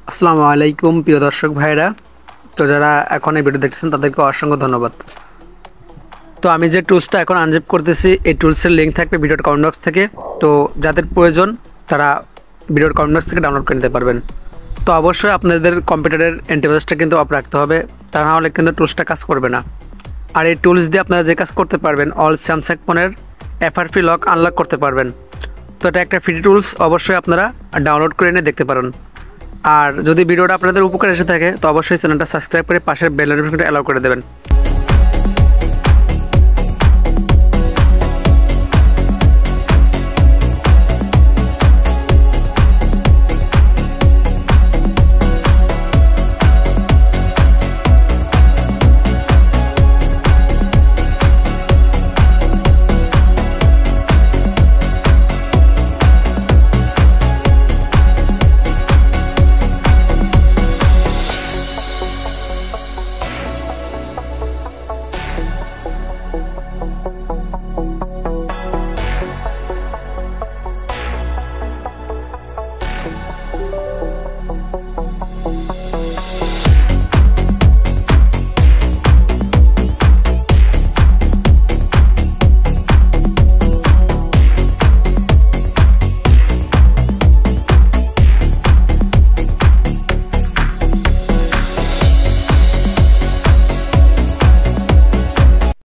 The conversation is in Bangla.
আসসালামু আলাইকুম প্রিয় দর্শক ভাইরা। তো যারা এখন এই ভিডিও দেখছেন তাদেরকে অসংখ্য ধন্যবাদ। তো আমি যে টুলসটা এখন আনজিপ করতেছি এই টুলসের লিঙ্ক থাকবে ভিডিওর কমেন্ট বক্স থেকে। তো যাদের প্রয়োজন তারা ভিডিওর কমেন্ট বক্স থেকে ডাউনলোড করে নিতে পারবেন। তো অবশ্যই আপনাদের কম্পিউটারের অ্যান্টিভাইরাসটা কিন্তু অফ রাখতে হবে, তা না হলে কিন্তু টুলসটা কাজ করবে না। আর এই টুলস দিয়ে আপনারা যে কাজ করতে পারবেন, অল স্যামসাং ফোনের এফআরপি লক আনলক করতে পারবেন। তো এটা একটা ফ্রি টুলস, অবশ্যই আপনারা ডাউনলোড করে নিয়ে দেখতে পারেন। আর যদি ভিডিওটা আপনাদের উপকার এসে থাকে তো অবশ্যই চ্যানেলটা সাবস্ক্রাইব করে পাশের বেল নোটিফিকেশনটা অ্যালাউ করে দেবেন।